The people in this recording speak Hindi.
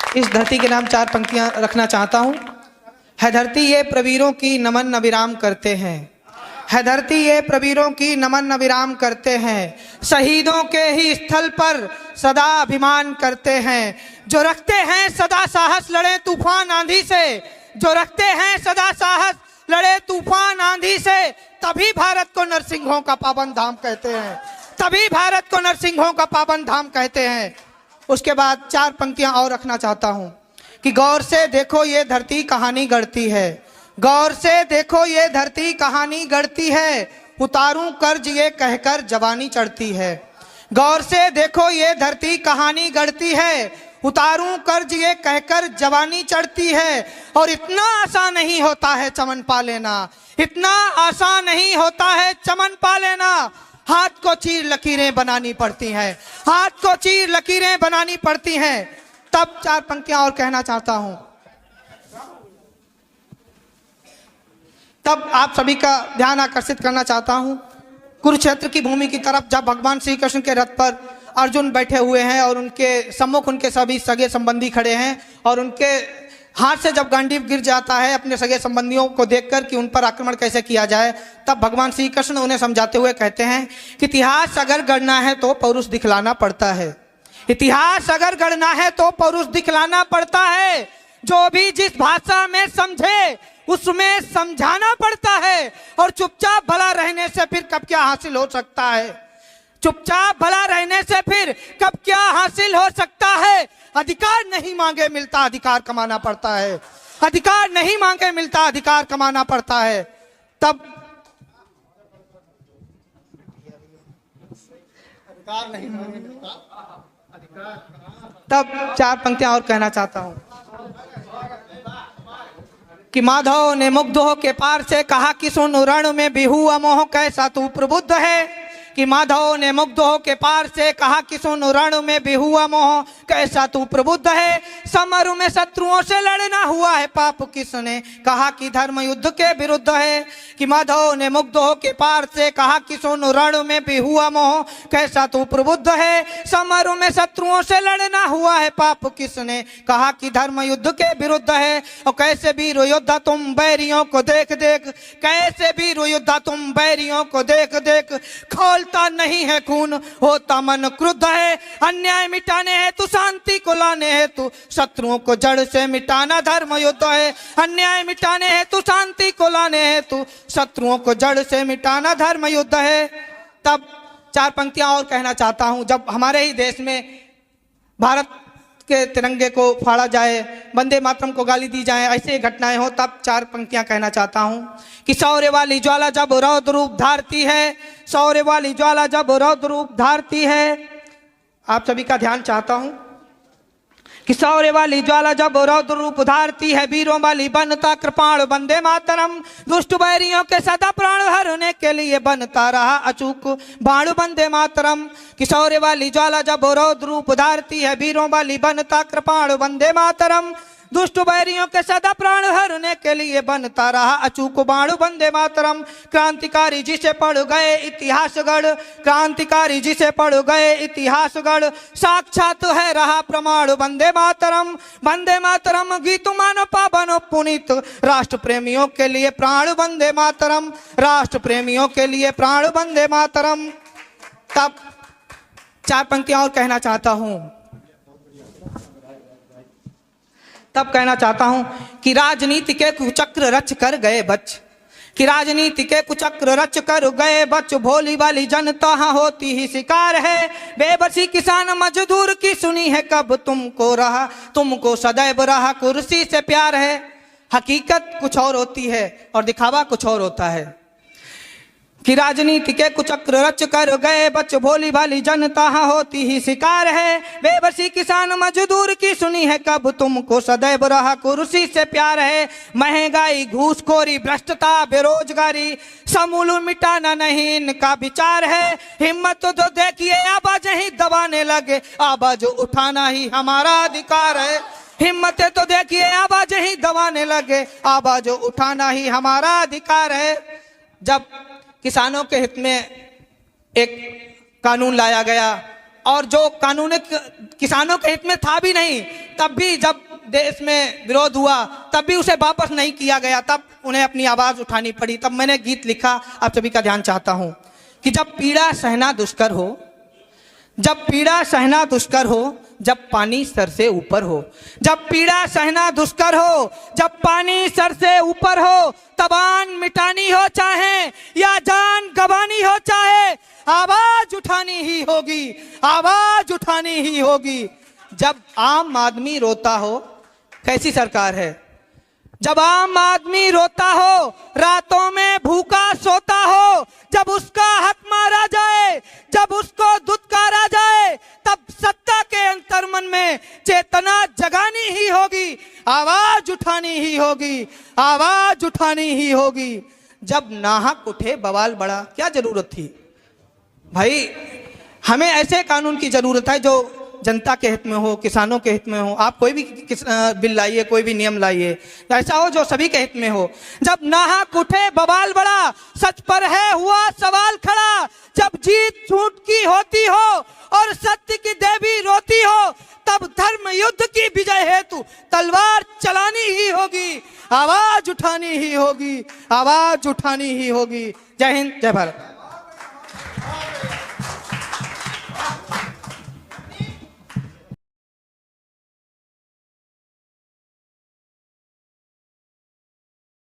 इस धरती के नाम 4 पंक्तियां रखना चाहता हूं। है धरती ये प्रवीरों की नमन अविराम करते हैं, है धरती ये प्रवीरों की नमन अविराम करते हैं, शहीदों के ही स्थल पर सदा अभिमान करते हैं, जो रखते हैं सदा साहस लड़े तूफान आंधी से, जो रखते हैं सदा साहस लड़े तूफान आंधी से, तभी भारत को नरसिंहों का पावन धाम कहते हैं, तभी भारत को नरसिंहों का पावन धाम कहते हैं। उसके बाद 4 पंक्तियां और रखना चाहता हूं कि गौर से देखो ये धरती कहानी गढ़ती है, गौर से देखो ये धरती कहानी गढ़ती है, उतारूं कर्ज ये कहकर जवानी चढ़ती है। गौर से देखो ये धरती कहानी गढ़ती है, उतारूं कर्ज ये कहकर जवानी चढ़ती है। और इतना आसान नहीं होता है चमन पा लेना, इतना आसान नहीं होता है चमन पा लेना। हाथ को चीर लकीरें बनानी पड़ती हैं, हाथ को चीर लकीरें बनानी पड़ती हैं। तब 4 पंक्तियां और कहना चाहता हूं। तब आप सभी का ध्यान आकर्षित करना चाहता हूं कुरुक्षेत्र की भूमि की तरफ, जब भगवान श्री कृष्ण के रथ पर अर्जुन बैठे हुए हैं और उनके सम्मुख उनके सभी सगे संबंधी खड़े हैं, और उनके हाथ से जब गांडीव गिर जाता है अपने सगे संबंधियों को देखकर कि उन पर आक्रमण कैसे किया जाए, तब भगवान श्री कृष्ण उन्हें समझाते हुए कहते हैं कि इतिहास अगर गढ़ना है तो पौरुष दिखलाना पड़ता है, इतिहास अगर गढ़ना है तो पौरुष दिखलाना पड़ता है। जो भी जिस भाषा में समझे उसमें समझाना पड़ता है, और चुपचाप भला रहने से फिर कब क्या हासिल हो सकता है, चुपचाप भला रहने से फिर कब क्या हासिल हो सकता है। अधिकार नहीं मांगे मिलता अधिकार कमाना पड़ता है, अधिकार नहीं मांगे मिलता अधिकार कमाना पड़ता है। तब अधिकार नहीं मांगे मिलता अधिकार। तब 4 पंक्तियां और कहना चाहता हूं कि माधव ने मुग्ध हो के पार से कहा कि सुन रण में बिहू अमोह कैसा तू प्रबुद्ध है, कि माधव ने मुग्ध हो के पार से कहा कि सुन रण में बिहुआ मोह कैसा तू प्रबुद्ध है, समर में शत्रुओं से लड़ना हुआ है पाप किसने कहा कि धर्म युद्ध के विरुद्ध है। कि माधव ने मुग्ध हो के पार से कहा कि सुन रण में बिहुआ मोह कैसा तू प्रबुद्ध है, समर में शत्रुओं से लड़ना हुआ है पाप किसने कहा कि धर्म युद्ध के विरुद्ध है। और कैसे वीर योद्धा तुम बैरियों को देख देख, कैसे वीर योद्धा तुम बैरियों को देख देख, खोलता नहीं है खून होता मन क्रुद्ध है, अन्याय मिटाने है तू शांति को लाने है तू, शत्रुओं को जड़ से मिटाना धर्म युद्ध है, अन्याय मिटाने है तू शांति को लाने है तू, शत्रुओं को जड़ से मिटाना धर्म युद्ध है। तब 4 पंक्तियां और कहना चाहता हूं। जब हमारे ही देश में भारत के तिरंगे को फाड़ा जाए, वंदे मातरम को गाली दी जाए, ऐसे घटनाएं हो, तब 4 पंक्तियां कहना चाहता हूं कि शौर्य वाली ज्वाला जब रौद्र रूप धारती है, शौर्य वाली ज्वाला जब रौद्र रूप धारती है। आप सभी का ध्यान चाहता हूं कि शौर्य वाली ज्वाला जब रौद्र रूप धारती है, वीरों वाली बनता कृपाण वंदे मातरम, दुष्ट बैरियों के सदा प्राण हरने के लिए बनता रहा अचूक बाण वंदे मातरम। कि शौर्य वाली ज्वाला जब रौद्र रूप धारती है, वीरों वाली बनता कृपाण वंदे मातरम, दुष्ट बैरियों के सदा प्राण हरने के लिए बनता रहा अचूक बाण वंदे मातरम। क्रांतिकारी जिसे पढ़ गए इतिहासगढ़, क्रांतिकारी जिसे पढ़ गए इतिहासगढ़, साक्षात है रहा प्रमाण वंदे मातरम। वंदे मातरम गीत मानो पावनो पुनीत, राष्ट्र प्रेमियों के लिए प्राण वंदे मातरम, राष्ट्र प्रेमियों के लिए प्राण वंदे मातरम। तब 4 पंक्तियां और कहना चाहता हूं। तब कहना चाहता हूं कि राजनीति के कुचक्र रच कर गए बच, कि राजनीति के कुचक्र रच कर गए बच, भोली वाली जनता होती ही शिकार है, बेबसी किसान मजदूर की सुनी है कब तुमको रहा, तुमको सदैव रहा कुर्सी से प्यार है। हकीकत कुछ और होती है और दिखावा कुछ और होता है। कि राजनीति के कुचक्र रच कर गए बच, भोली भाली जनता होती ही शिकार है, बेबसी किसान मजदूर की सुनी है कब तुमको सदैव रहा कुर्सी से प्यार है। महंगाई घूसखोरी भ्रष्टता बेरोजगारी समूल मिटाना नहीं इनका विचार है, हिम्मत तो देखिए आवाज ही दबाने लगे, आवाज उठाना ही हमारा अधिकार है। हिम्मत तो देखिए आवाज ही दबाने लगे, आवाज उठाना ही हमारा अधिकार है। जब किसानों के हित में एक कानून लाया गया, और जो कानून किसानों के हित में था भी नहीं, तब भी जब देश में विरोध हुआ तब भी उसे वापस नहीं किया गया, तब उन्हें अपनी आवाज उठानी पड़ी। तब मैंने गीत लिखा, आप सभी का ध्यान चाहता हूं कि जब पीड़ा सहना दुष्कर हो, जब पीड़ा सहना दुष्कर हो, जब पानी सर से ऊपर हो, जब पीड़ा सहना दुष्कर हो, जब पानी सर से ऊपर हो, तबान मिटानी हो चाहे या जान गंवानी हो चाहे, आवाज उठानी ही होगी, आवाज उठानी ही होगी। जब आम आदमी रोता हो, कैसी सरकार है? जब आम आदमी रोता हो, रातों में भूखा सोता हो, जब उसका हक मारा जाए, जब उसको दुत्कारा जाए, तब सत्ता के अंतर्मन में चेतना जगानी ही होगी, आवाज उठानी ही होगी, आवाज उठानी ही होगी। जब नाहक उठे बवाल बढ़ा, क्या जरूरत थी भाई? हमें ऐसे कानून की जरूरत है जो जनता के हित में हो, किसानों के हित में हो। आप कोई भी बिल लाइए, कोई भी नियम लाइए, ऐसा हो जो सभी के हित में हो। जब नाहक उठे बवाल बढ़ा, सच पर है हुआ सवाल खड़ा, जब जीत झूठ की होती हो और सत्य की देवी रोती हो, तब धर्म युद्ध की विजय हेतु तलवार चलानी ही होगी, आवाज उठानी ही होगी, आवाज उठानी ही होगी। जय हिंद, जय भारत।